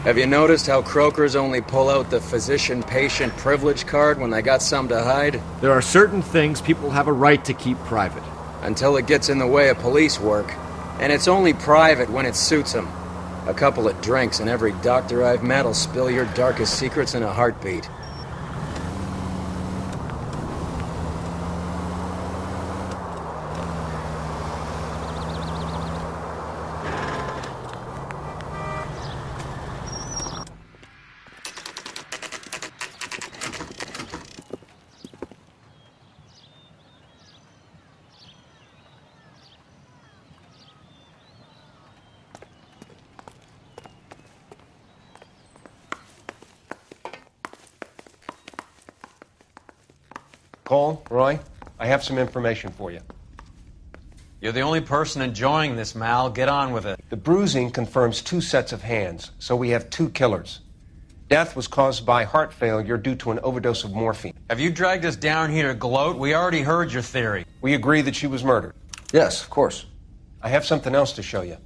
Have you noticed how croakers only pull out the physician-patient privilege card when they got something to hide? There are certain things people have a right to keep private. Until it gets in the way of police work. And it's only private when it suits them. A couple of drinks and every doctor I've met will spill your darkest secrets in a heartbeat. Cole, Roy, I have some information for you. You're the only person enjoying this, Mal. Get on with it. The bruising confirms 2 sets of hands, so we have 2 killers. Death was caused by heart failure due to an overdose of morphine. Have you dragged us down here to gloat? We already heard your theory. We agree that she was murdered. Yes, of course. I have something else to show you.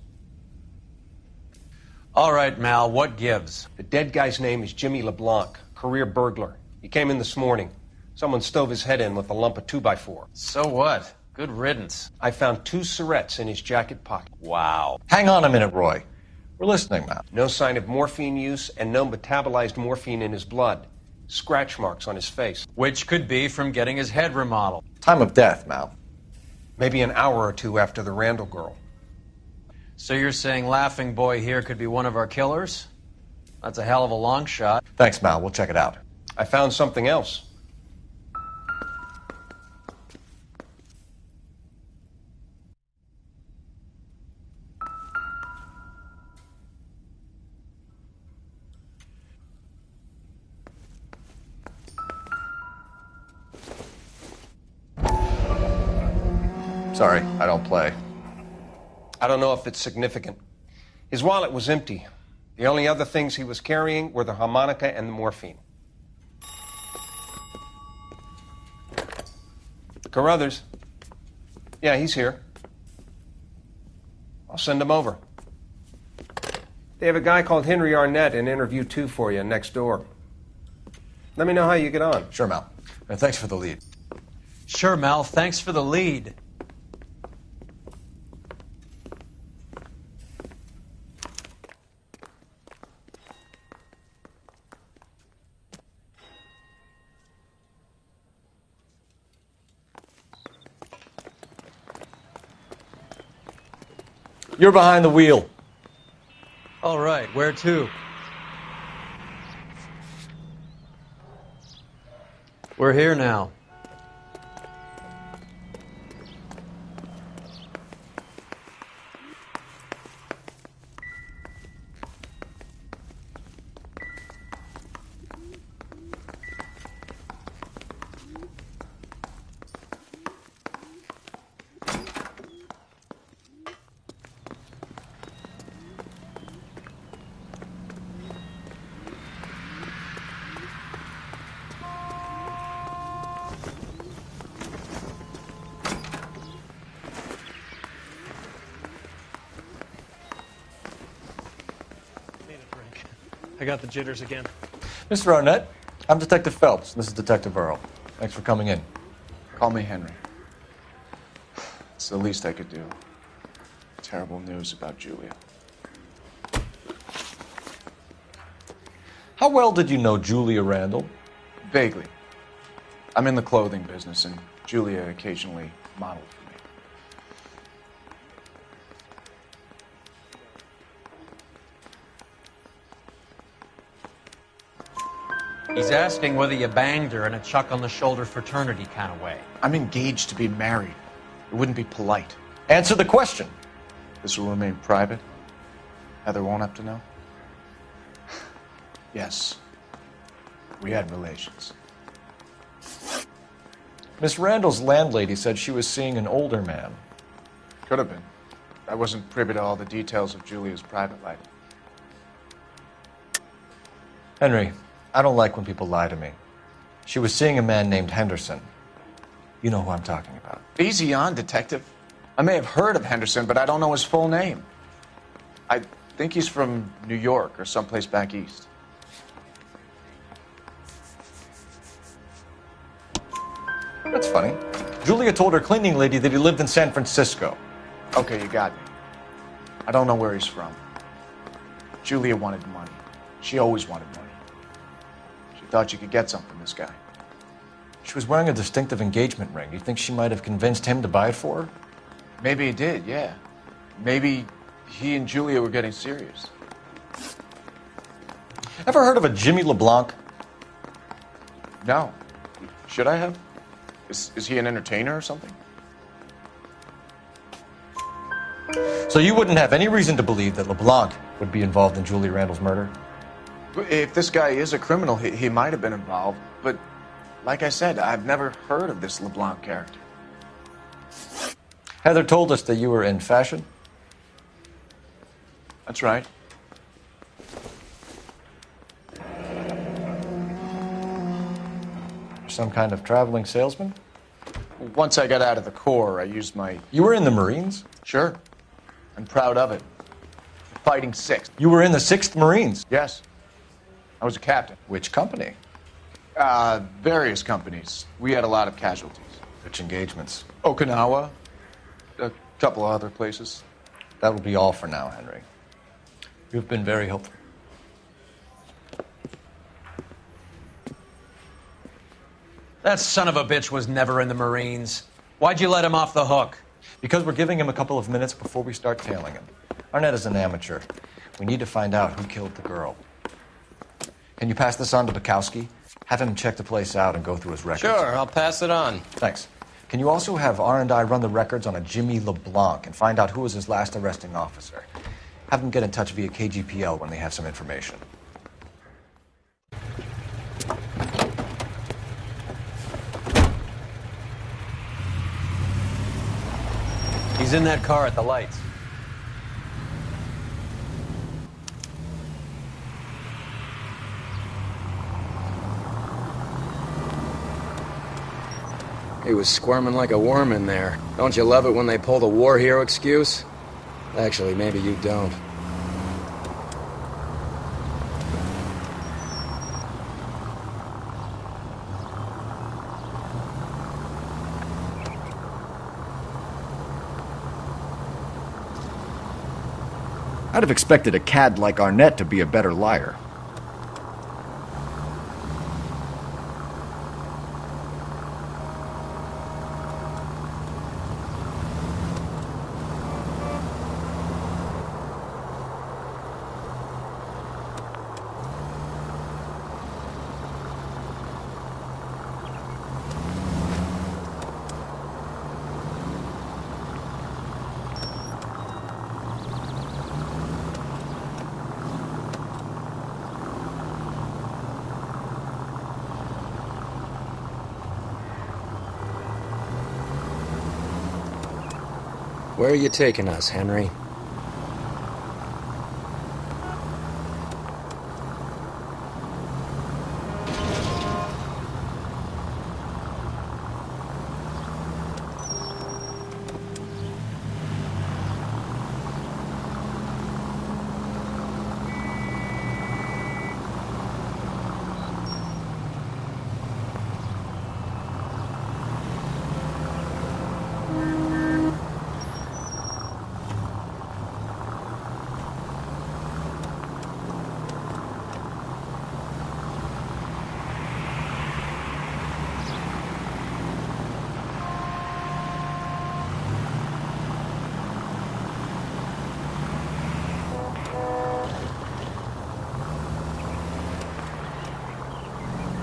All right, Mal, what gives? The dead guy's name is Jimmy LeBlanc, career burglar. He came in this morning. Someone stove his head in with a lump of 2x4. So what? Good riddance. I found 2 cigarettes in his jacket pocket. Wow. Hang on a minute, Roy. We're listening now. No sign of morphine use and no metabolized morphine in his blood. Scratch marks on his face. Which could be from getting his head remodeled. Time of death, Mal. Maybe an hour or 2 after the Randall girl. So you're saying Laughing Boy here could be one of our killers? That's a hell of a long shot. Thanks, Mal. We'll check it out. I found something else. Sorry, I don't play. I don't know if it's significant. His wallet was empty. The only other things he was carrying were the harmonica and the morphine. Carruthers. Yeah, he's here. I'll send him over. They have a guy called Henry Arnett in interview 2 for you next door. Let me know how you get on. Sure, Mal. And thanks for the lead. Sure, Mal, thanks for the lead. You're behind the wheel. All right, where to? We're here now. I got the jitters again. Mr. Arnett, I'm Detective Phelps. This is Detective Earl. Thanks for coming in. Call me Henry. It's the least I could do. Terrible news about Julia. How well did you know Julia Randall? Vaguely. I'm in the clothing business, and Julia occasionally modeled for me. He's asking whether you banged her in a chuck-on-the-shoulder fraternity kind of way. I'm engaged to be married. It wouldn't be polite. Answer the question. This will remain private. Heather won't have to know. Yes. We had relations. Miss Randall's landlady said she was seeing an older man. Could have been. I wasn't privy to all the details of Julia's private life. Henry, I don't like when people lie to me. She was seeing a man named Henderson. You know who I'm talking about. Easy on, Detective. I may have heard of Henderson, but I don't know his full name. I think he's from New York or someplace back east. That's funny. Julia told her cleaning lady that he lived in San Francisco. Okay, you got me. I don't know where he's from. Julia wanted money. She always wanted money. She thought she could get some from this guy. She was wearing a distinctive engagement ring. Do you think she might have convinced him to buy it for her? Maybe he did, yeah. Maybe he and Julia were getting serious. Ever heard of a Jimmy LeBlanc? No. Should I have? Is he an entertainer or something? So you wouldn't have any reason to believe that LeBlanc would be involved in Julie Randall's murder? If this guy is a criminal, he might have been involved. But like I said, I've never heard of this LeBlanc character. Heather told us that you were in fashion. That's right. Some kind of traveling salesman? Once I got out of the Corps, I used my... You were in the Marines? Sure. I'm proud of it. Fighting 6th. You were in the 6th Marines? Yes. I was a captain. Which company? Various companies. We had a lot of casualties. Which engagements? Okinawa. A couple of other places. That will be all for now, Henry. You've been very helpful. That son of a bitch was never in the Marines. Why'd you let him off the hook? Because we're giving him a couple of minutes before we start tailing him. Arnett is an amateur. We need to find out who killed the girl. Can you pass this on to Bukowski? Have him check the place out and go through his records. Sure, I'll pass it on. Thanks. Can you also have R&I run the records on a Jimmy LeBlanc and find out who was his last arresting officer? Have them get in touch via KGPL when they have some information. He's in that car at the lights. He was squirming like a worm in there. Don't you love it when they pull the war hero excuse? Actually, maybe you don't. I'd have expected a cad like Arnett to be a better liar. Where are you taking us, Henry?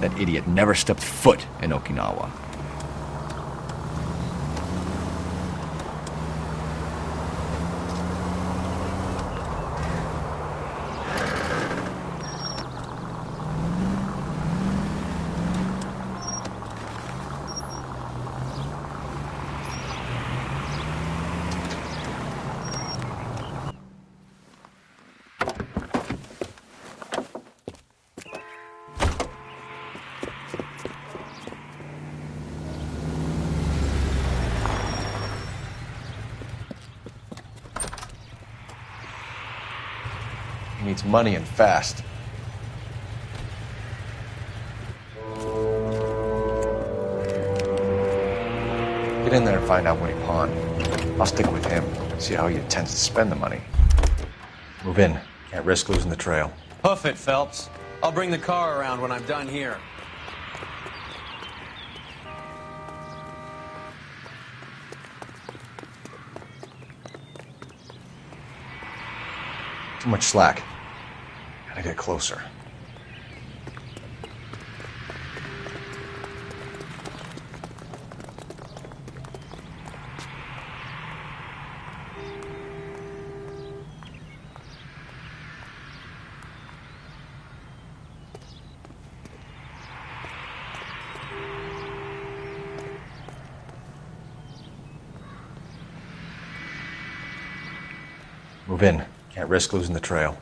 That idiot never stepped foot in Okinawa. needs money and fast. Get in there and find out what he pawned. I'll stick with him, see how he intends to spend the money. Move in. Can't risk losing the trail. Hoof it, Phelps. I'll bring the car around when I'm done here. Too much slack. Gotta get closer. Move in. Can't risk losing the trail.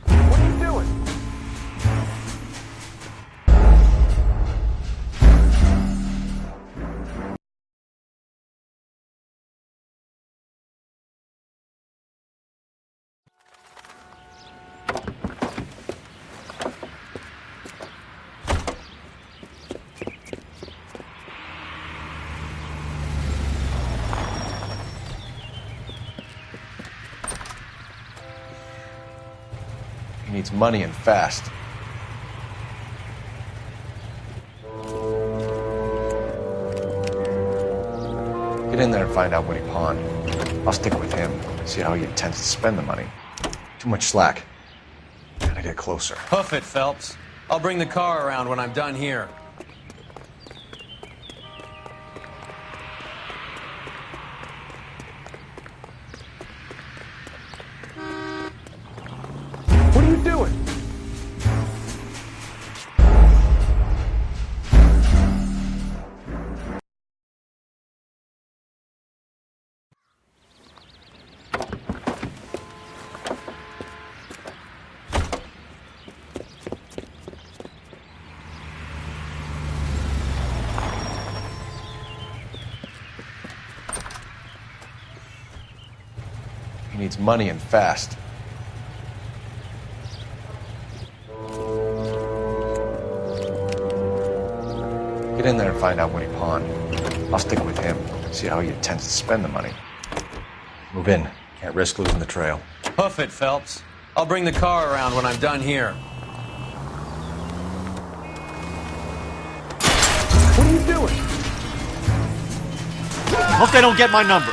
What are you doing? He needs money and fast. Get in there and find out what he pawned. I'll stick with him, see how he intends to spend the money. Too much slack. Gotta get closer. Hoof it, Phelps. I'll bring the car around when I'm done here. What are you doing? He needs money and fast. Get in there and find out what he pawned. I'll stick with him, see how he intends to spend the money. Move in. Can't risk losing the trail. Hoof it, Phelps. I'll bring the car around when I'm done here. What are you doing? Hope they don't get my number.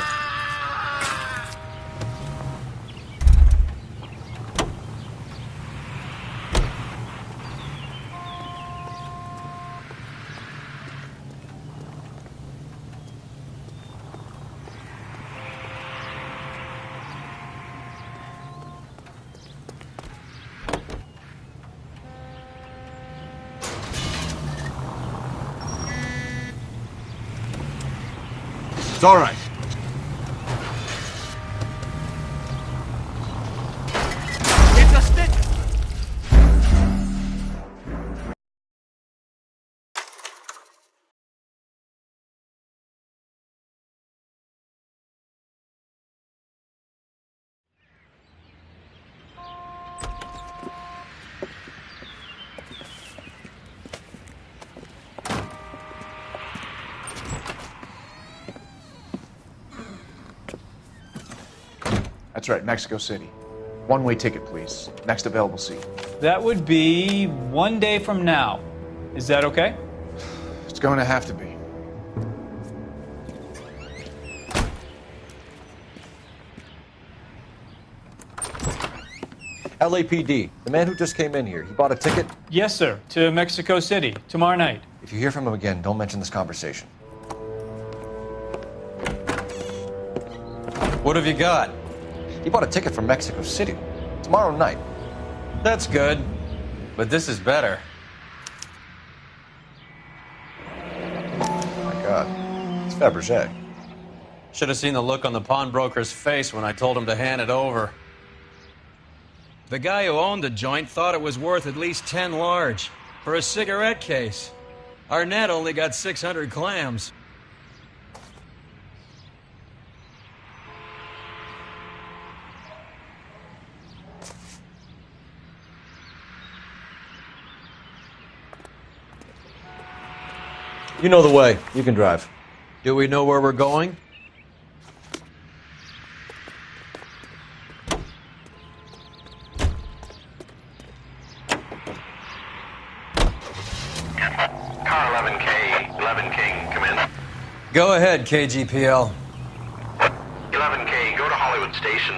It's all right. It's a stick. That's right, Mexico City. One-way ticket, please. Next available seat. That would be 1 day from now. Is that okay? It's going to have to be. LAPD, the man who just came in here, he bought a ticket? Yes, sir. To Mexico City, tomorrow night. If you hear from him again, don't mention this conversation. What have you got? He bought a ticket from Mexico City. Tomorrow night. That's good. But this is better. My God. It's Fabergé. Should have seen the look on the pawnbroker's face when I told him to hand it over. The guy who owned the joint thought it was worth at least 10 large for a cigarette case. Arnett only got 600 clams. You know the way. You can drive. Do we know where we're going? Car 11K, 11 King, come in. Go ahead, KGPL. 11K, go to Hollywood Station.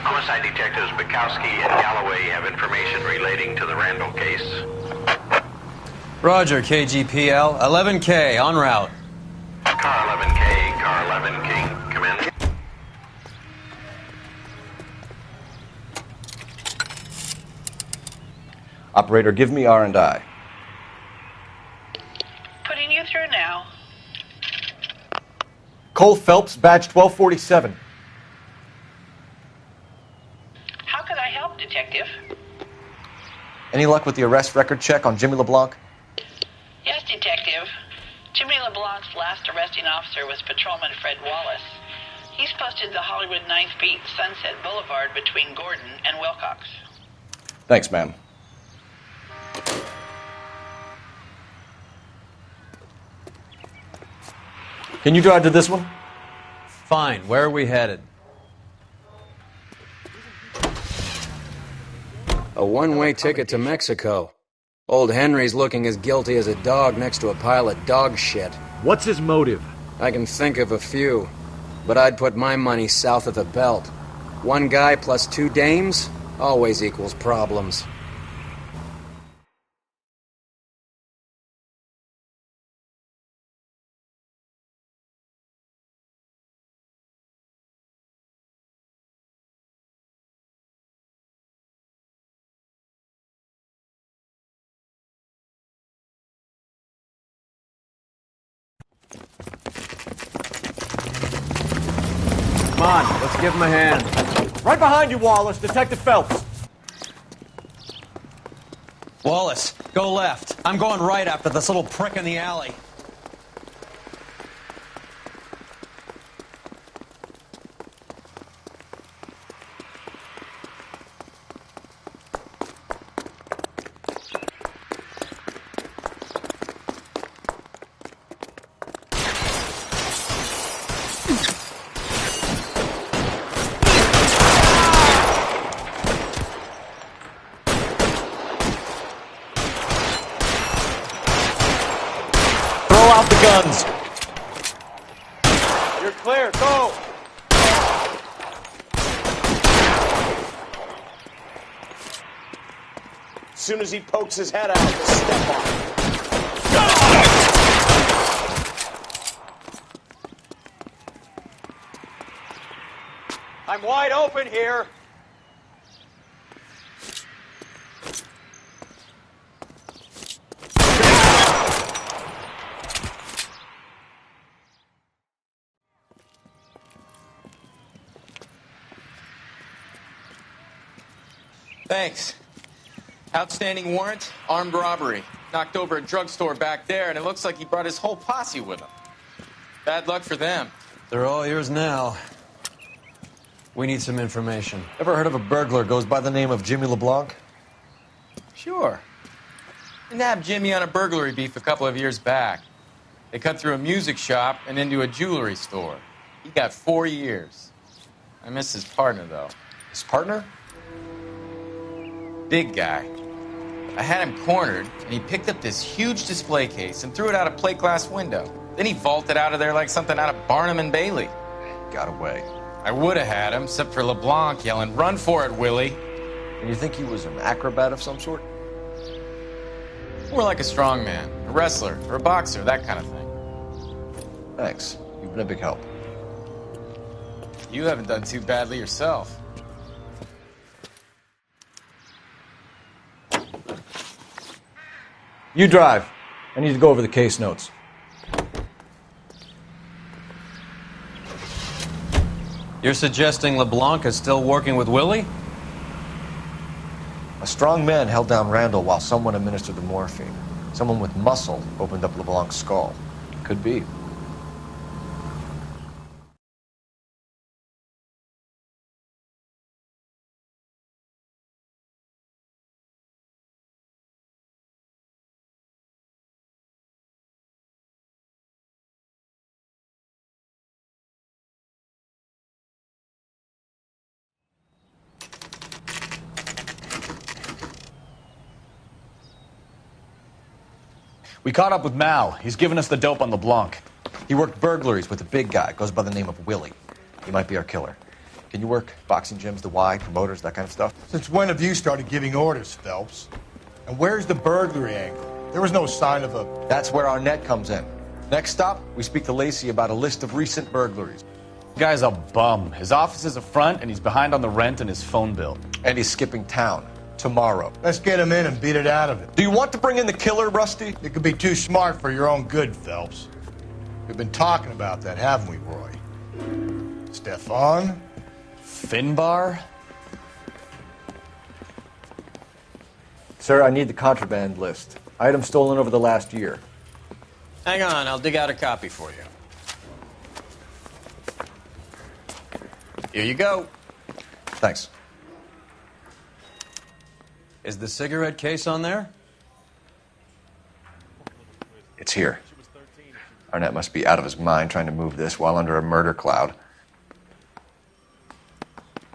Homicide detectives Bukowski and Galloway have information relating to the Randall case. Roger, KGPL. 11K, en route. Car 11K, car 11 King, come in. Operator, give me R&I. Putting you through now. Cole Phelps, badge 1247. How could I help, Detective? Any luck with the arrest record check on Jimmy LeBlanc? Yes, Detective. Jimmy LeBlanc's last arresting officer was Patrolman Fred Wallace. He's posted the Hollywood 9th Beat Sunset Boulevard between Gordon and Wilcox. Thanks, ma'am. Can you drive to this one? Fine. Where are we headed? A one-way ticket to Mexico. Old Henry's looking as guilty as a dog next to a pile of dog shit. What's his motive? I can think of a few, but I'd put my money south of the belt. One guy plus 2 dames always equals problems. Come on, let's give him a hand. Right behind you, Wallace. Detective Phelps. Wallace, go left. I'm going right after this little prick in the alley. Out the guns. You're clear. Go. As soon as he pokes his head out, step on him. I'm wide open here. Thanks. Outstanding warrant, armed robbery. Knocked over a drugstore back there, and it looks like he brought his whole posse with him. Bad luck for them. They're all yours now. We need some information. Ever heard of a burglar goes by the name of Jimmy LeBlanc? Sure. I nabbed Jimmy on a burglary beef a couple of years back. They cut through a music shop and into a jewelry store. He got 4 years. I miss his partner, though. His partner? Big guy. I had him cornered, and he picked up this huge display case and threw it out a plate glass window. Then he vaulted out of there like something out of Barnum and Bailey. Got away. I would have had him, except for LeBlanc yelling, "Run for it, Willie!" And you think he was an acrobat of some sort? More like a strongman, a wrestler, or a boxer, that kind of thing. Thanks. You've been a big help. You haven't done too badly yourself. You drive. I need to go over the case notes. You're suggesting LeBlanc is still working with Willie? A strong man held down Randall while someone administered the morphine. Someone with muscle opened up LeBlanc's skull. Could be. We caught up with Mal. He's given us the dope on LeBlanc. He worked burglaries with a big guy. Goes by the name of Willie. He might be our killer. Can you work boxing gyms, the Y, promoters, that kind of stuff? Since when have you started giving orders, Phelps? And where's the burglary angle? There was no sign of a... That's where Arnett comes in. Next stop, we speak to Lacey about a list of recent burglaries. The guy's a bum. His office is a front, and he's behind on the rent and his phone bill. And he's skipping town. Tomorrow. Let's get him in and beat it out of it. Do you want to bring in the killer, Rusty? You could be too smart for your own good, Phelps. We've been talking about that, haven't we, Roy? Stefan? Finbar? Sir, I need the contraband list. Items stolen over the last year. Hang on, I'll dig out a copy for you. Here you go. Thanks. Is the cigarette case on there? It's here. Arnett must be out of his mind trying to move this while under a murder cloud.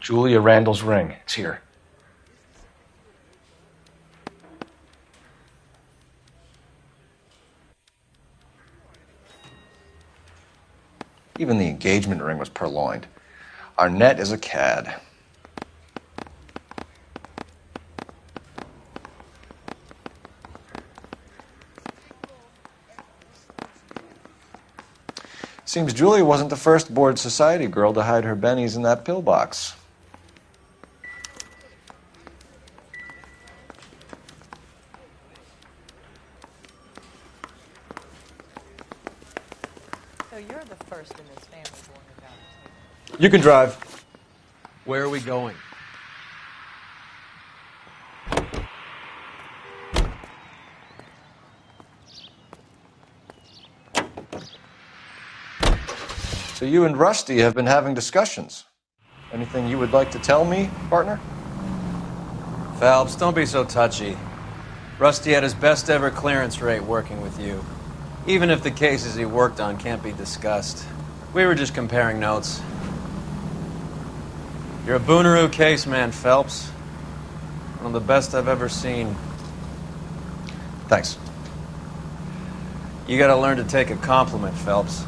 Julia Randall's ring. It's here. Even the engagement ring was purloined. Arnett is a cad. Seems Julia wasn't the first bored society girl to hide her bennies in that pillbox. So you're the first in this family going about it. You can drive. Where are we going? So you and Rusty have been having discussions. Anything you would like to tell me, partner? Phelps, don't be so touchy. Rusty had his best ever clearance rate working with you. Even if the cases he worked on can't be discussed. We were just comparing notes. You're a Booneroo case man, Phelps. One of the best I've ever seen. Thanks. You gotta learn to take a compliment, Phelps.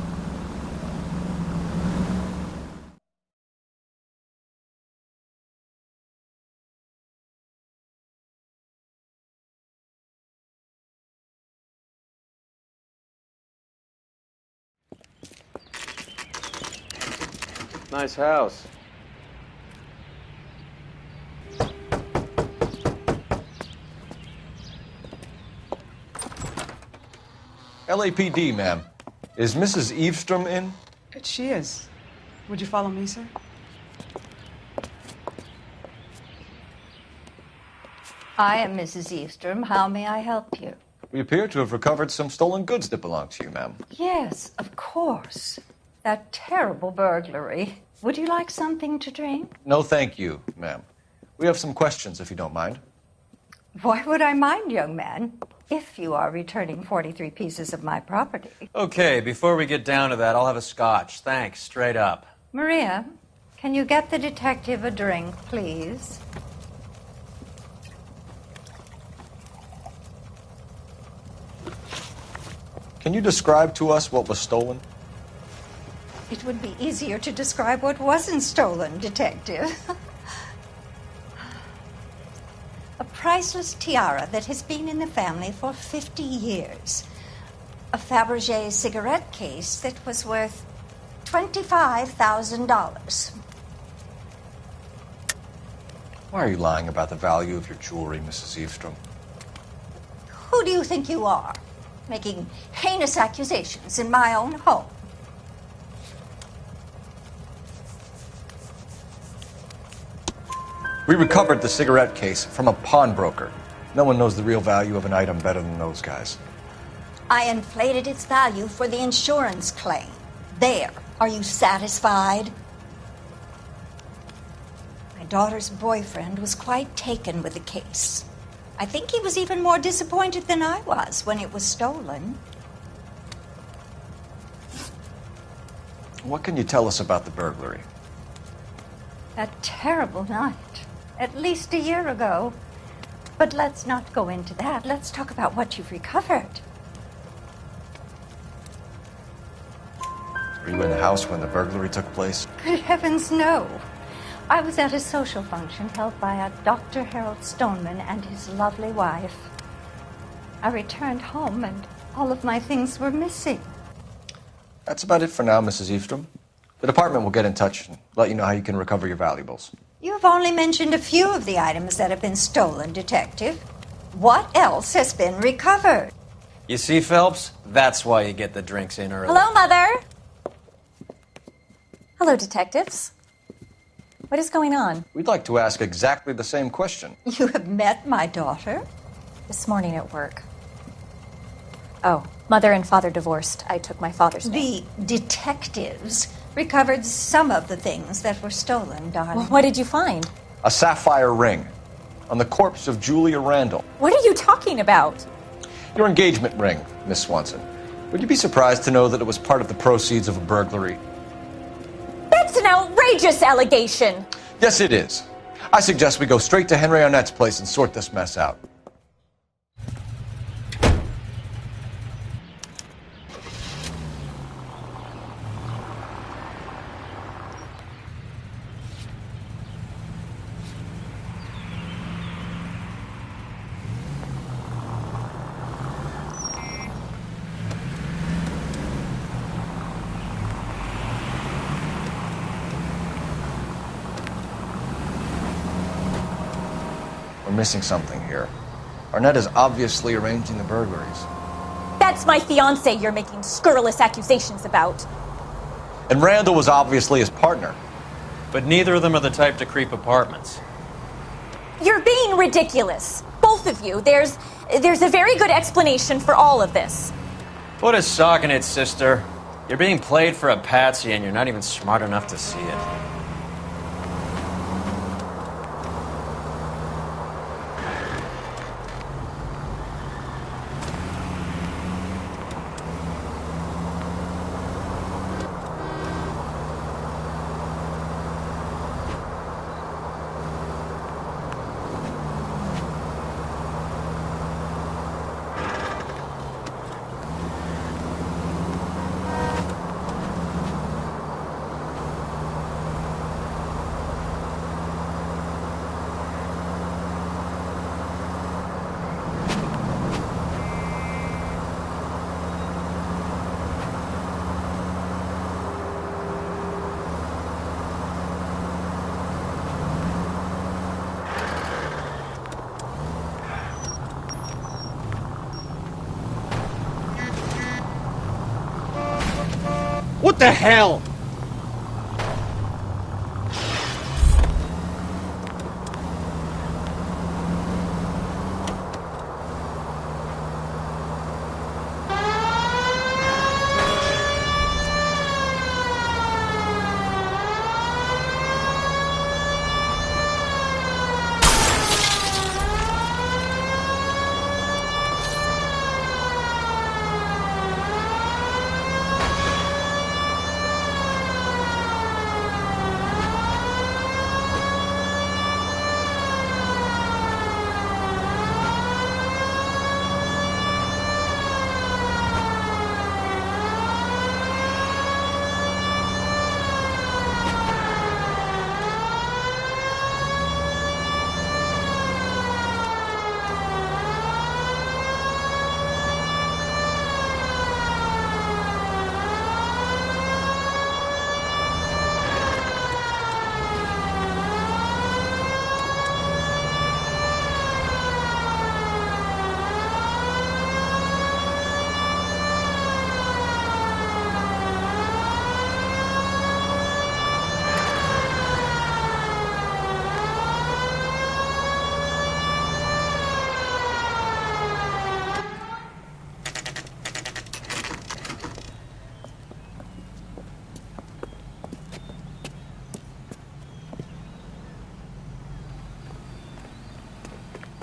Nice house. LAPD, ma'am. Is Mrs. Eavestrom in? She is. Would you follow me, sir? I am Mrs. Eastrom. How may I help you? We appear to have recovered some stolen goods that belong to you, ma'am. Yes, of course. That terrible burglary. Would you like something to drink? No, thank you, ma'am. We have some questions, if you don't mind. Why would I mind, young man, if you are returning 43 pieces of my property? Okay, before we get down to that, I'll have a scotch. Thanks, straight up. Maria, can you get the detective a drink, please? Can you describe to us what was stolen? It would be easier to describe what wasn't stolen, Detective. A priceless tiara that has been in the family for 50 years. A Fabergé cigarette case that was worth $25,000. Why are you lying about the value of your jewelry, Mrs. Eavestrom? Who do you think you are, making heinous accusations in my own home? We recovered the cigarette case from a pawnbroker. No one knows the real value of an item better than those guys. I inflated its value for the insurance claim. There. Are you satisfied? My daughter's boyfriend was quite taken with the case. I think he was even more disappointed than I was when it was stolen. What can you tell us about the burglary? A terrible night. At least a year ago. But let's not go into that. Let's talk about what you've recovered. Were you in the house when the burglary took place? Good heavens, no. I was at a social function held by a Dr. Harold Stoneman and his lovely wife. I returned home and all of my things were missing. That's about it for now, Mrs. Eastrom. The department will get in touch and let you know how you can recover your valuables. You've only mentioned a few of the items that have been stolen, Detective. What else has been recovered? You see, Phelps? That's why you get the drinks in early. Hello, Mother. Hello, detectives. What is going on? We'd like to ask exactly the same question. You have met my daughter? This morning at work. Oh, Mother and Father divorced. I took my father's name. The detectives recovered some of the things that were stolen, darling. Well, what did you find? A sapphire ring on the corpse of Julia Randall. What are you talking about? Your engagement ring, Miss Swanson. Would you be surprised to know that it was part of the proceeds of a burglary? That's an outrageous allegation. Yes, it is. I suggest we go straight to Henry Arnett's place and sort this mess out. We're missing something here. Arnett is obviously arranging the burglaries. That's my fiancé you're making scurrilous accusations about. And Randall was obviously his partner. But neither of them are the type to creep apartments. You're being ridiculous. Both of you. There's a very good explanation for all of this. Put a sock in it, sister. You're being played for a patsy and you're not even smart enough to see it. What the hell?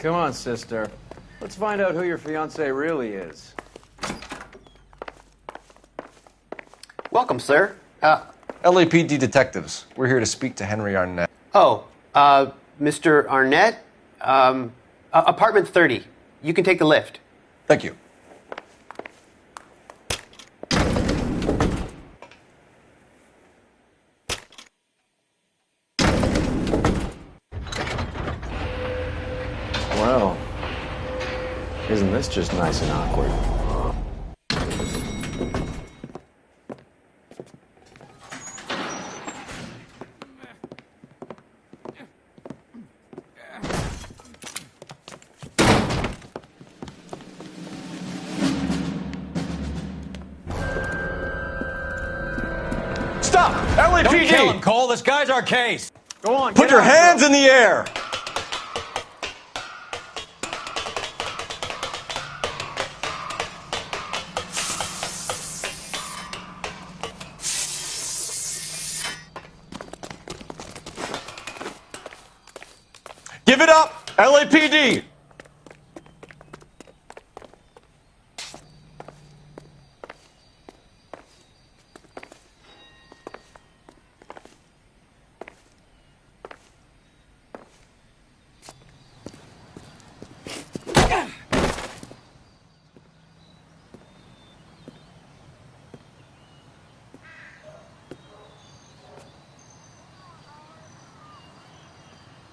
Come on, sister. Let's find out who your fiancé really is. Welcome, sir. LAPD detectives. We're here to speak to Henry Arnett. Mr. Arnett? Apartment 30. You can take the lift. Thank you. Well, isn't this just nice and awkward? Stop! LAPD! Don't kill him, Cole. This guy's our case. Go on. Put your hands in the air! Give it up, LAPD!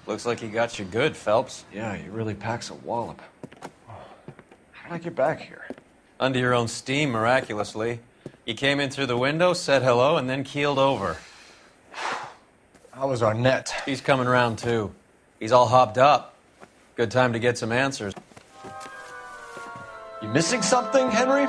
Looks like he got you good, Phelps. Yeah, he really packs a wallop. How did I get back here? Under your own steam, miraculously. You came in through the window, said hello, and then keeled over. How was Arnett? He's coming round, too. He's all hopped up. Good time to get some answers. You missing something, Henry?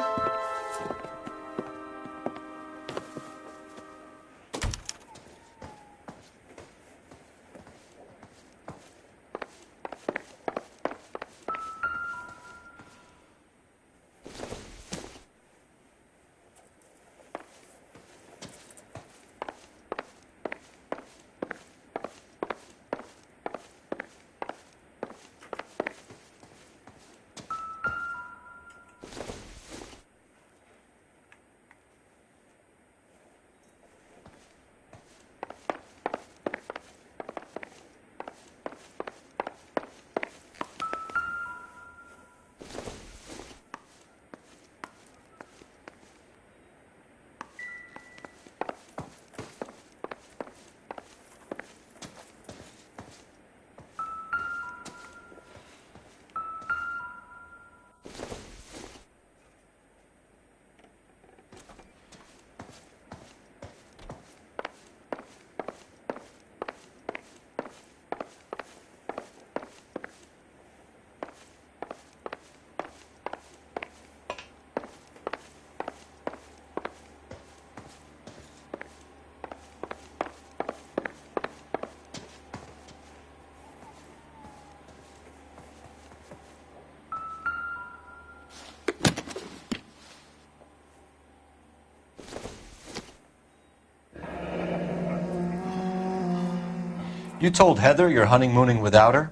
You told Heather you're honeymooning without her?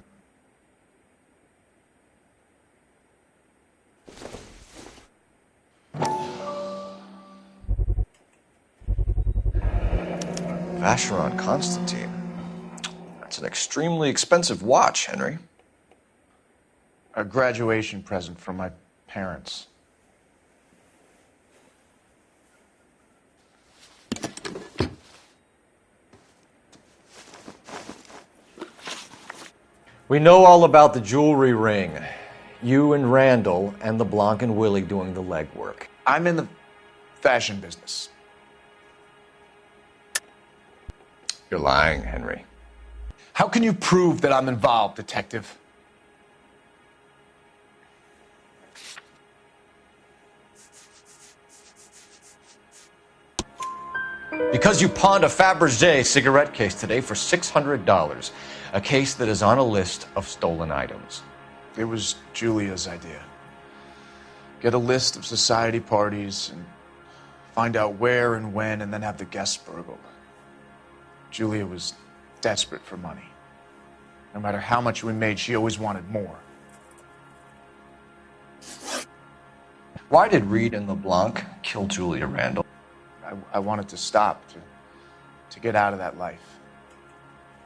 Vacheron Constantine. That's an extremely expensive watch, Henry. A graduation present from my parents. We know all about the jewelry ring. You and Randall and LeBlanc and Willie doing the legwork. I'm in the fashion business. You're lying, Henry. How can you prove that I'm involved, detective? Because you pawned a Fabergé cigarette case today for $600. A case that is on a list of stolen items. It was Julia's idea. Get a list of society parties and find out where and when and then have the guests burgled. Julia was desperate for money. No matter how much we made, she always wanted more. Why did Reed and LeBlanc kill Julia Randall? I wanted to stop, to get out of that life.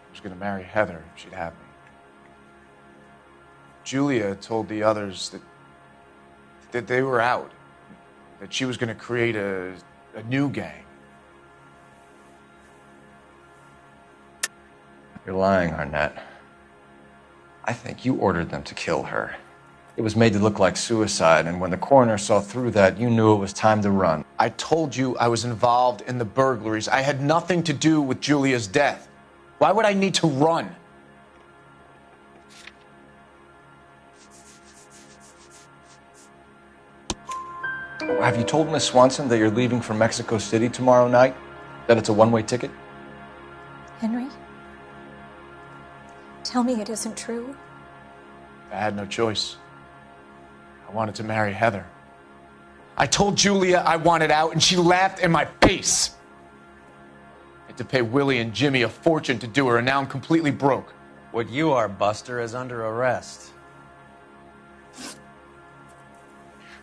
I was going to marry Heather if she'd have me. Julia told the others that they were out, that she was going to create a new gang. You're lying, Arnett. I think you ordered them to kill her. It was made to look like suicide, and when the coroner saw through that, you knew it was time to run. I told you I was involved in the burglaries. I had nothing to do with Julia's death. Why would I need to run? Have you told Miss Swanson that you're leaving for Mexico City tomorrow night? That it's a one-way ticket? Henry? Tell me it isn't true. I had no choice. I wanted to marry Heather. I told Julia I wanted out, and she laughed in my face. I had to pay Willie and Jimmy a fortune to do her, and now I'm completely broke. What you are, Buster, is under arrest.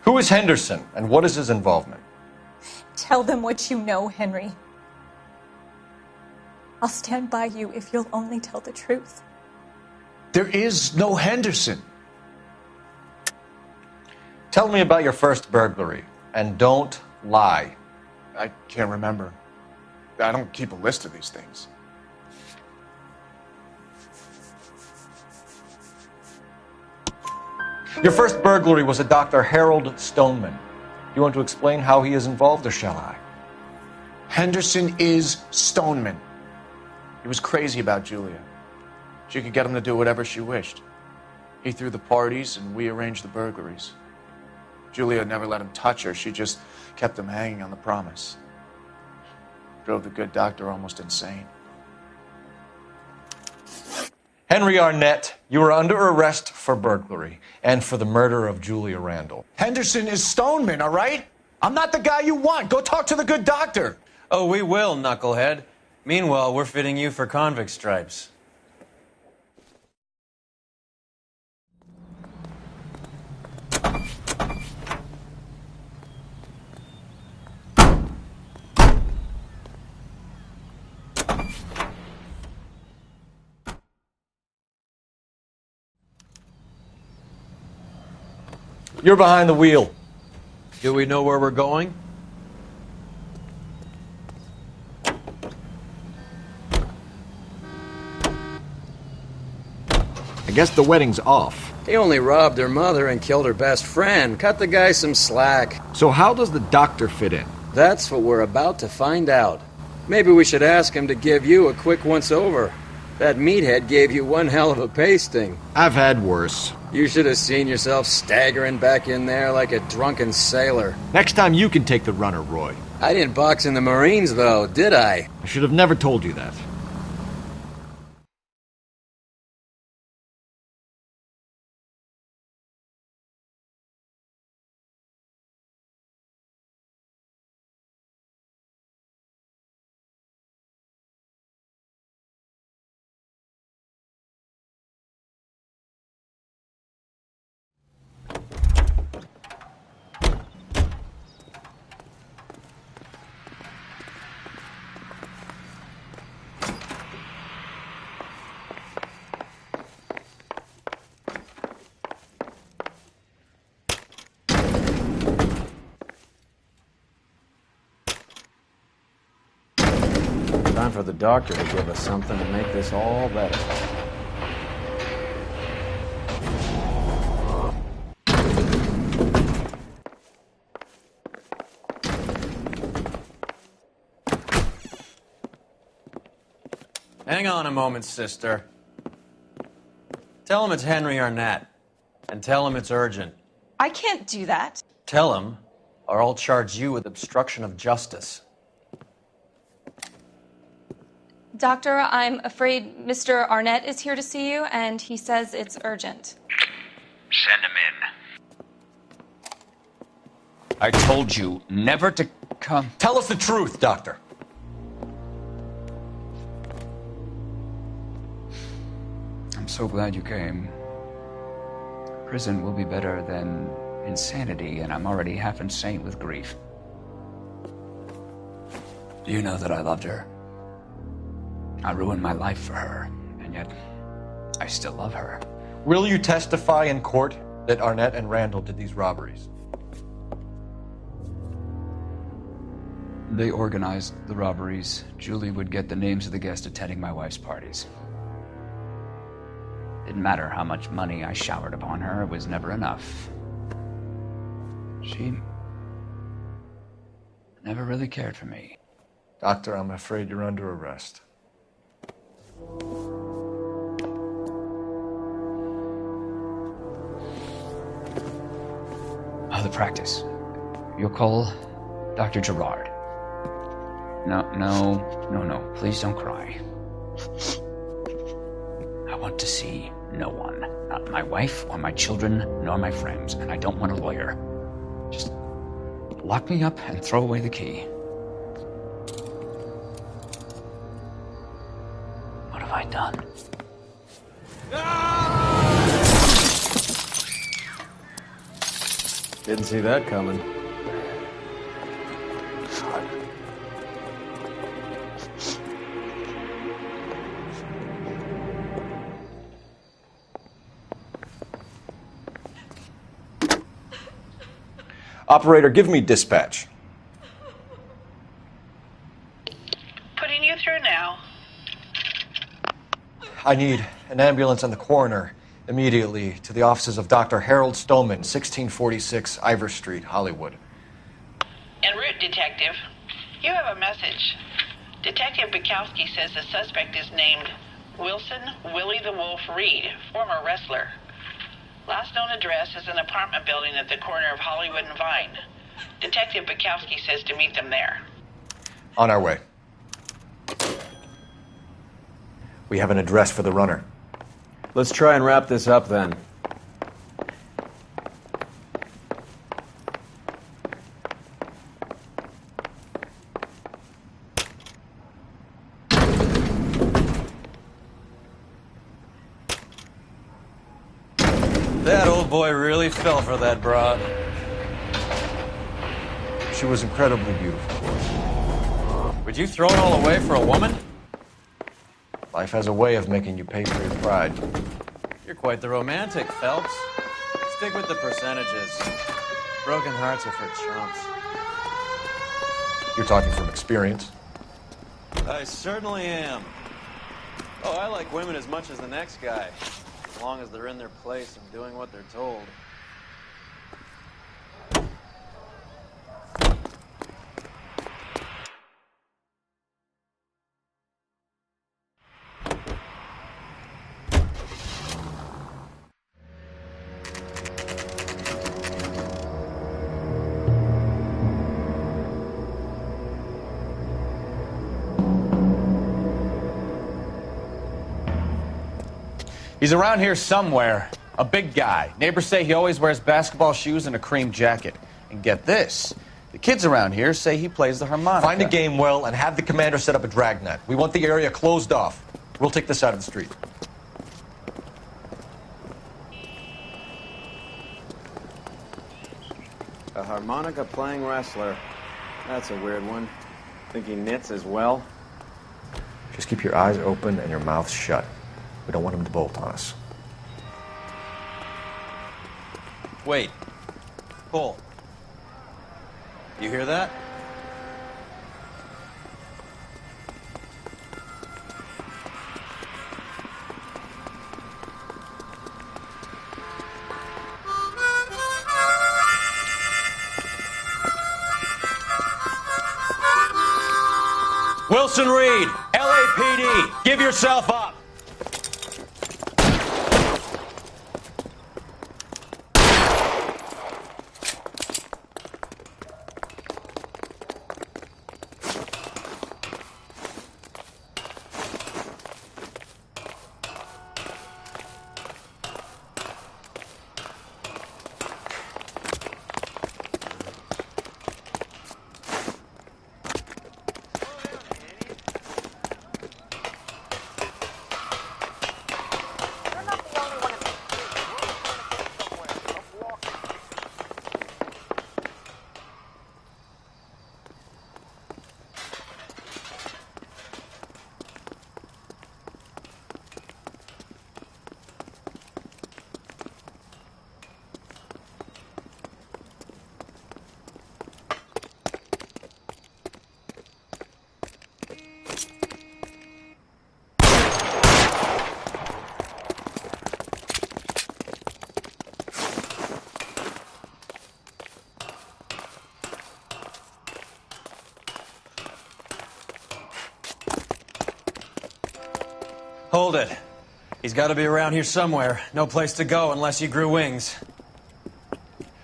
Who is Henderson, and what is his involvement? Tell them what you know, Henry. I'll stand by you if you'll only tell the truth. There is no Henderson. Tell me about your first burglary, and don't lie. I can't remember. I don't keep a list of these things. Your first burglary was a Dr. Harold Stoneman. You want to explain how he is involved, or shall I? Henderson is Stoneman. He was crazy about Julia. She could get him to do whatever she wished. He threw the parties, and we arranged the burglaries. Julia never let him touch her. She just kept him hanging on the promise. Drove the good doctor almost insane. Henry Arnett, you are under arrest for burglary and for the murder of Julia Randall. Henderson is Stoneman, all right? I'm not the guy you want. Go talk to the good doctor. Oh, we will, knucklehead. Meanwhile, we're fitting you for convict stripes. You're behind the wheel. Do we know where we're going? I guess the wedding's off. He only robbed her mother and killed her best friend. Cut the guy some slack. So how does the doctor fit in? That's what we're about to find out. Maybe we should ask him to give you a quick once-over. That meathead gave you one hell of a pasting. I've had worse. You should have seen yourself staggering back in there like a drunken sailor. Next time you can take the runner, Roy. I didn't box in the Marines, though, did I? I should have never told you that. Time for the doctor to give us something to make this all better. Hang on a moment, sister. Tell him it's Henry Arnett, and tell him it's urgent. I can't do that. Tell him, or I'll charge you with obstruction of justice. Doctor, I'm afraid Mr. Arnett is here to see you, and he says it's urgent. Send him in. I told you never to come. Tell us the truth, Doctor. I'm so glad you came. Prison will be better than insanity, and I'm already half insane with grief. Do you know that I loved her? I ruined my life for her, and yet I still love her. Will you testify in court that Arnett and Randall did these robberies? They organized the robberies. Julie would get the names of the guests attending my wife's parties. Didn't matter how much money I showered upon her, it was never enough. She never really cared for me. Doctor, I'm afraid you're under arrest. The practice. You'll call Dr. Gerard. No. Please don't cry. I want to see no one. Not my wife or my children, nor my friends. And I don't want a lawyer. Just lock me up and throw away the key. What have I done? Didn't see that coming. Operator, give me dispatch. Putting you through now. I need an ambulance and the coroner immediately to the offices of Dr. Harold Stoneman, 1646 Ivor Street, Hollywood. En route, Detective. You have a message. Detective Bukowski says the suspect is named Wilson Willie the Wolf Reed, former wrestler. Last known address is an apartment building at the corner of Hollywood and Vine. Detective Bukowski says to meet them there. On our way. We have an address for the runner. Let's try and wrap this up then. That old boy really fell for that broad. She was incredibly beautiful. Would you throw it all away for a woman? Life has a way of making you pay for your pride. You're quite the romantic, Phelps. Stick with the percentages. Broken hearts are for chumps. You're talking from experience. I certainly am. Oh, I like women as much as the next guy. As long as they're in their place and doing what they're told. He's around here somewhere. A big guy. Neighbors say he always wears basketball shoes and a cream jacket. And get this. The kids around here say he plays the harmonica. Find a game well and have the commander set up a dragnet. We want the area closed off. We'll take this out of the street. A harmonica playing wrestler. That's a weird one. Think he knits as well? Just keep your eyes open and your mouth shut. We don't want him to bolt on us. Wait. Cole. You hear that? Wilson Reed, LAPD, give yourself up. Hold it. He's got to be around here somewhere. No place to go unless he grew wings.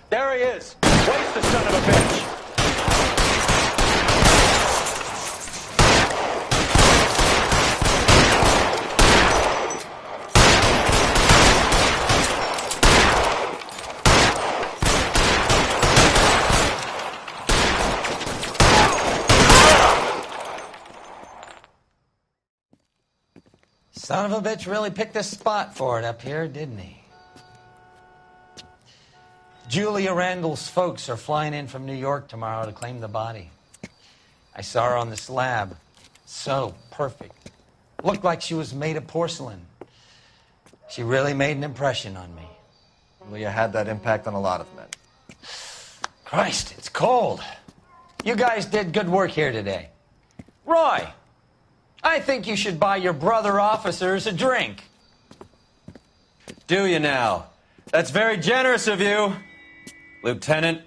There he is. Where's the son of a bitch? Son of a bitch really picked a spot for it up here, didn't he? Julia Randall's folks are flying in from New York tomorrow to claim the body. I saw her on the slab. So perfect. Looked like she was made of porcelain. She really made an impression on me. Julia had that impact on a lot of men. Christ, it's cold. You guys did good work here today. Roy, I think you should buy your brother officers a drink. Do you now? That's very generous of you, Lieutenant.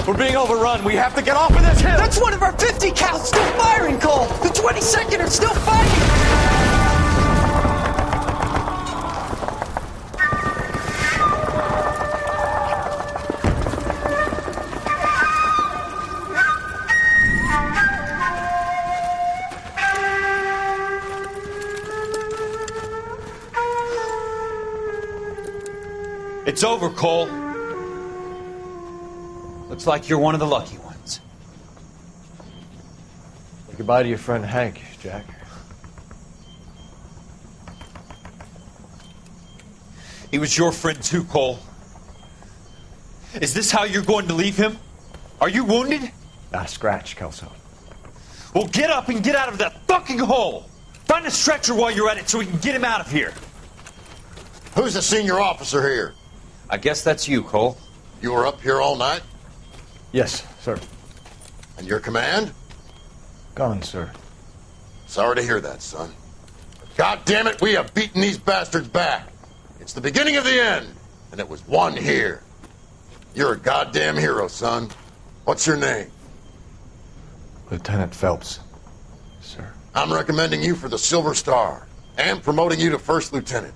We're being overrun. We have to get off of this hill. That's one of our 50 cals still firing, Cole. The 22nd are still fighting. It's over, Cole. Looks like you're one of the lucky ones. Say goodbye to your friend Hank, Jack. He was your friend too, Cole. Is this how you're going to leave him? Are you wounded? Not a scratch, Kelso. Well, get up and get out of that fucking hole! Find a stretcher while you're at it so we can get him out of here. Who's the senior officer here? I guess that's you, Cole. You were up here all night? Yes, sir. And your command? Gone, sir. Sorry to hear that, son. God damn it, we have beaten these bastards back. It's the beginning of the end, and it was won here. You're a goddamn hero, son. What's your name? Lieutenant Phelps, sir. I'm recommending you for the Silver Star and promoting you to First Lieutenant.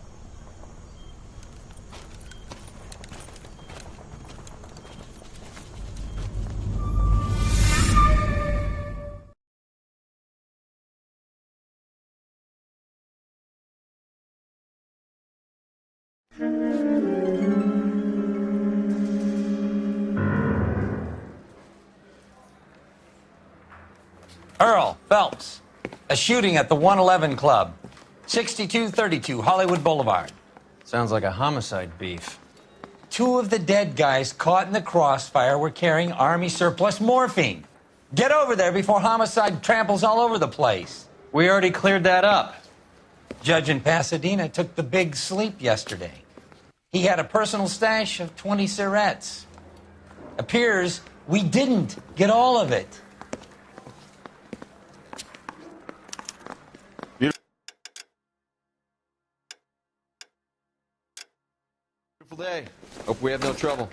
Earl Phelps, a shooting at the 111 Club, 6232 Hollywood Boulevard. Sounds like a homicide beef. Two of the dead guys caught in the crossfire were carrying Army surplus morphine. Get over there before homicide tramples all over the place. We already cleared that up. Judge in Pasadena took the big sleep yesterday. He had a personal stash of 20 cigarettes. Appears we didn't get all of it. Beautiful day. Hope we have no trouble.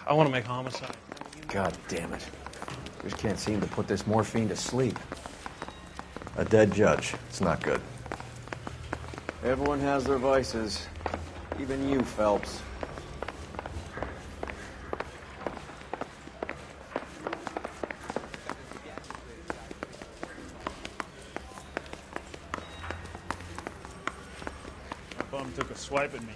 I want to make homicide. God damn it. Just can't seem to put this morphine to sleep. A dead judge. It's not good. Everyone has their vices. Even you, Phelps. swipe at me.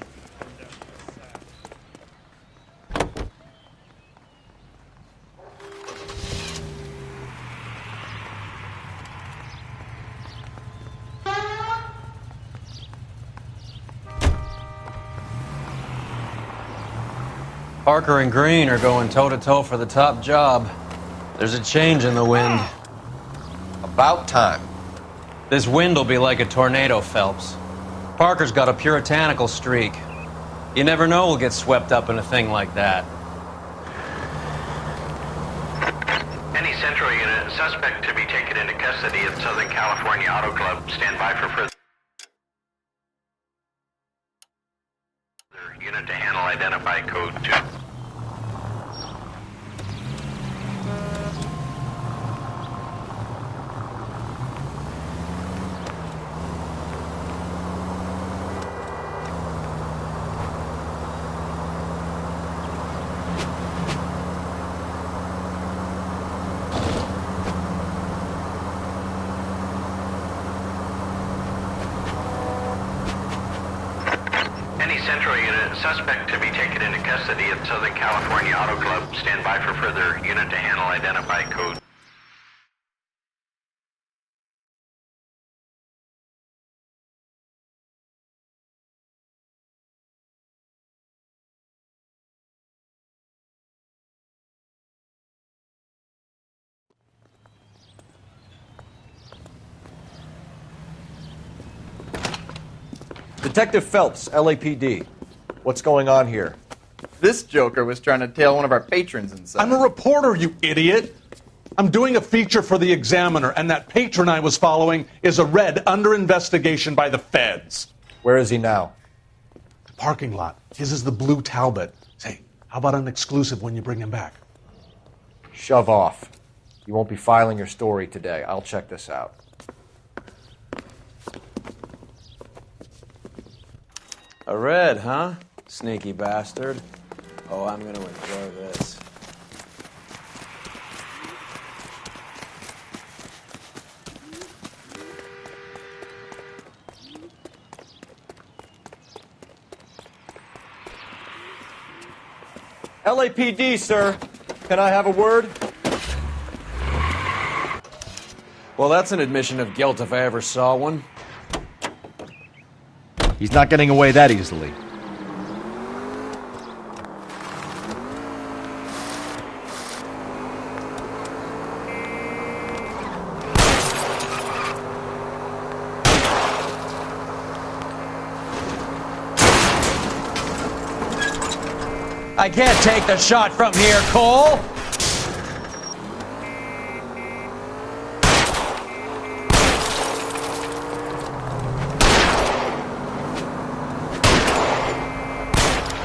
Parker and Green are going toe-to-toe for the top job. There's a change in the wind. About time. This wind will be like a tornado, Phelps. Parker's got a puritanical streak. You never know we'll get swept up in a thing like that. Any Central Unit, suspect to be taken into custody at Southern California Auto Club. Stand by for further unit to handle identify code 2. Central Unit, suspect to be taken into custody at Southern California Auto Club. Stand by for further unit to handle identify code. Detective Phelps, LAPD. What's going on here? This joker was trying to tail one of our patrons inside. I'm a reporter, you idiot. I'm doing a feature for the Examiner, and that patron I was following is a red under investigation by the feds. Where is he now? The parking lot. His is the blue Talbot. Say, how about an exclusive when you bring him back? Shove off. You won't be filing your story today. I'll check this out. A red, huh? Sneaky bastard. Oh, I'm gonna enjoy this. LAPD, sir. Can I have a word? Well, that's an admission of guilt if I ever saw one. He's not getting away that easily. I can't take the shot from here, Cole.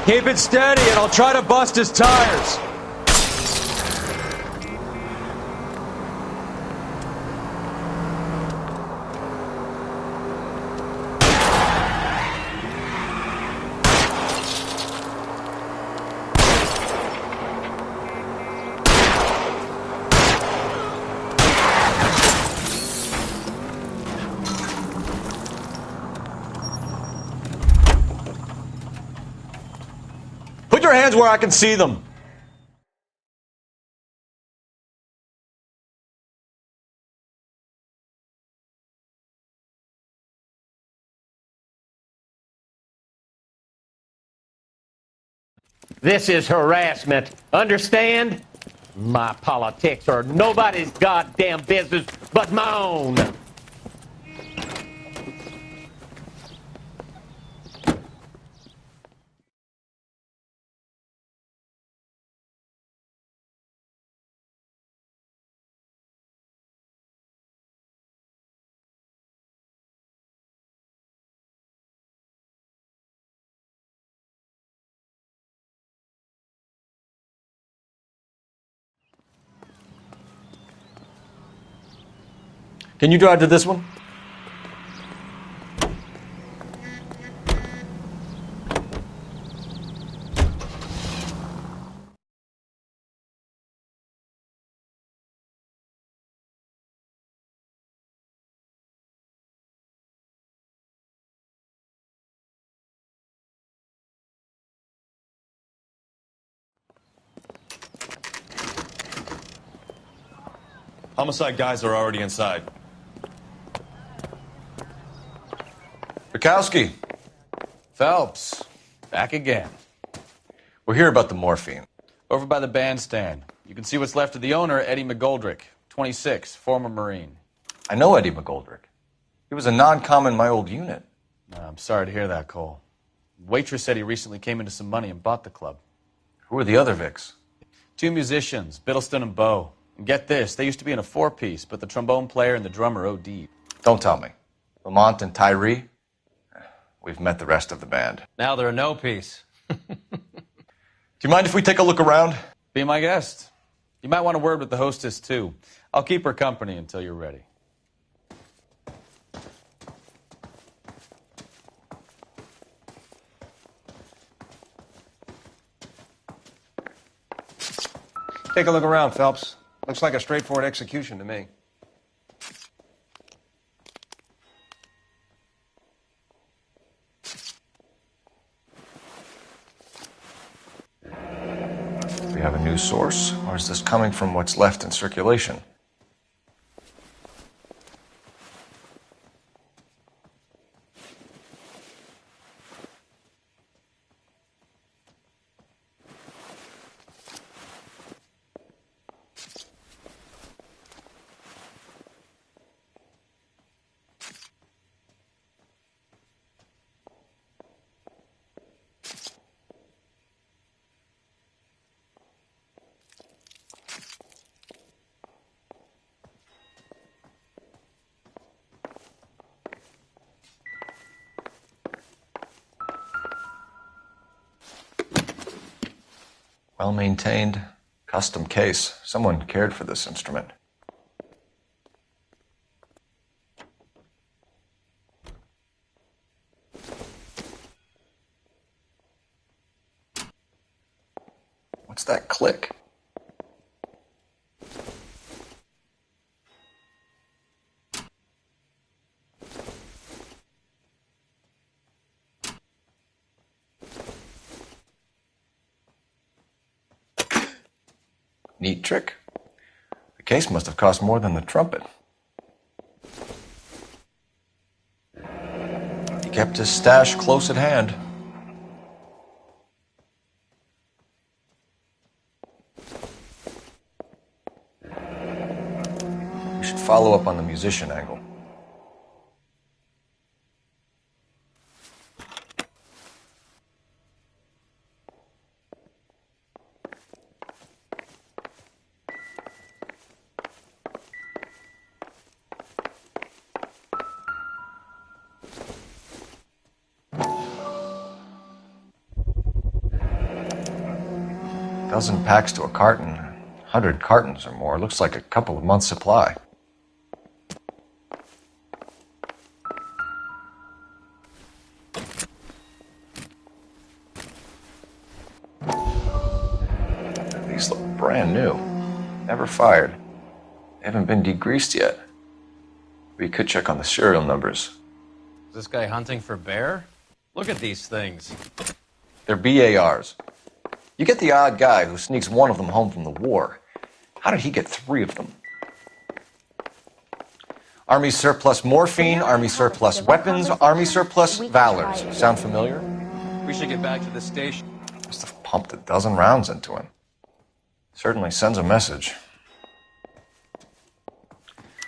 Keep it steady and I'll try to bust his tires. Put your hands where I can see them. This is harassment. Understand? My politics are nobody's goddamn business but my own. Can you drive to this one? Homicide guys are already inside. Bukowski. Phelps, back again. We're here about the morphine. Over by the bandstand. You can see what's left of the owner, Eddie McGoldrick, 26, former Marine. I know Eddie McGoldrick. He was a non-com in my old unit. I'm sorry to hear that, Cole. Waitress said he recently came into some money and bought the club. Who are the other Vics? 2 musicians, Biddleston and Bo. And get this, they used to be in a 4-piece, but the trombone player and the drummer OD'd. Don't tell me. Lamont and Tyree? We've met the rest of the band. Now they're a no-piece. Do you mind if we take a look around? Be my guest. You might want a word with the hostess, too. I'll keep her company until you're ready. Take a look around, Phelps. Looks like a straightforward execution to me. Do we have a new source, or is this coming from what's left in circulation? Well-maintained, custom case. Someone cared for this instrument. What's that click? Neat trick. The case must have cost more than the trumpet. He kept his stash close at hand. We should follow up on the musician angle. Dozen packs to a carton, 100 cartons or more. Looks like a couple of months' supply. These look brand new. Never fired. They haven't been degreased yet. We could check on the serial numbers. Is this guy hunting for bear? Look at these things. They're BARs. You get the odd guy who sneaks one of them home from the war. How did he get 3 of them? Army surplus morphine, Army surplus weapons, Army surplus valors. Sound familiar? We should get back to the station. Must have pumped a dozen rounds into him. Certainly sends a message.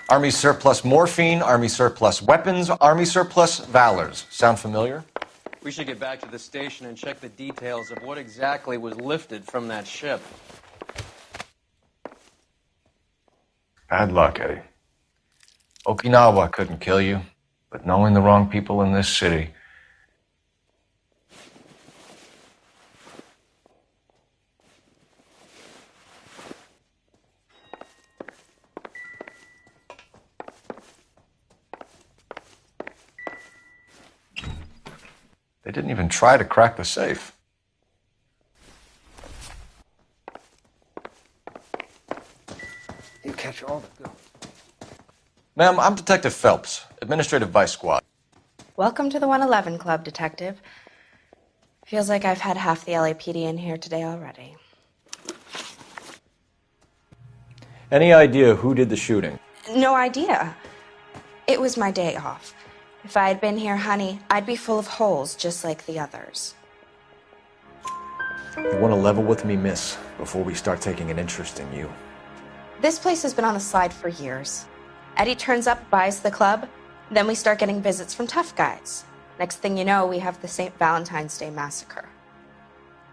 Army surplus morphine, Army surplus weapons, Army surplus valors. Sound familiar? We should get back to the station and check the details of what exactly was lifted from that ship. Bad luck, Eddie. Okinawa couldn't kill you, but knowing the wrong people in this city. They didn't even try to crack the safe. You catch all the good. Ma'am, I'm Detective Phelps, Administrative Vice Squad. Welcome to the 111 Club, Detective. Feels like I've had half the LAPD in here today already. Any idea who did the shooting? No idea. It was my day off. If I had been here, honey, I'd be full of holes just like the others. You want to level with me, miss, before we start taking an interest in you. This place has been on the slide for years. Eddie turns up, buys the club, then we start getting visits from tough guys. Next thing you know, we have the St. Valentine's Day massacre.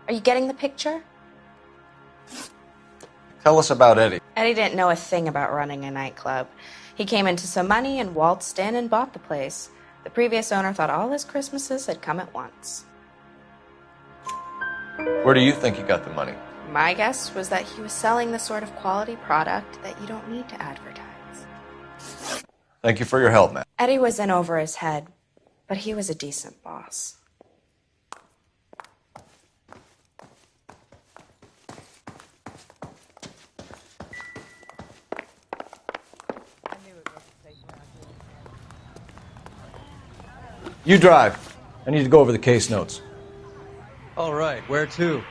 Are you getting the picture? Tell us about Eddie. Eddie didn't know a thing about running a nightclub. He came into some money and waltzed in and bought the place. The previous owner thought all his Christmases had come at once. Where do you think he got the money? My guess was that he was selling the sort of quality product that you don't need to advertise. Thank you for your help, man. Eddie was in over his head, but he was a decent boss. You drive. I need to go over the case notes. All right, where to?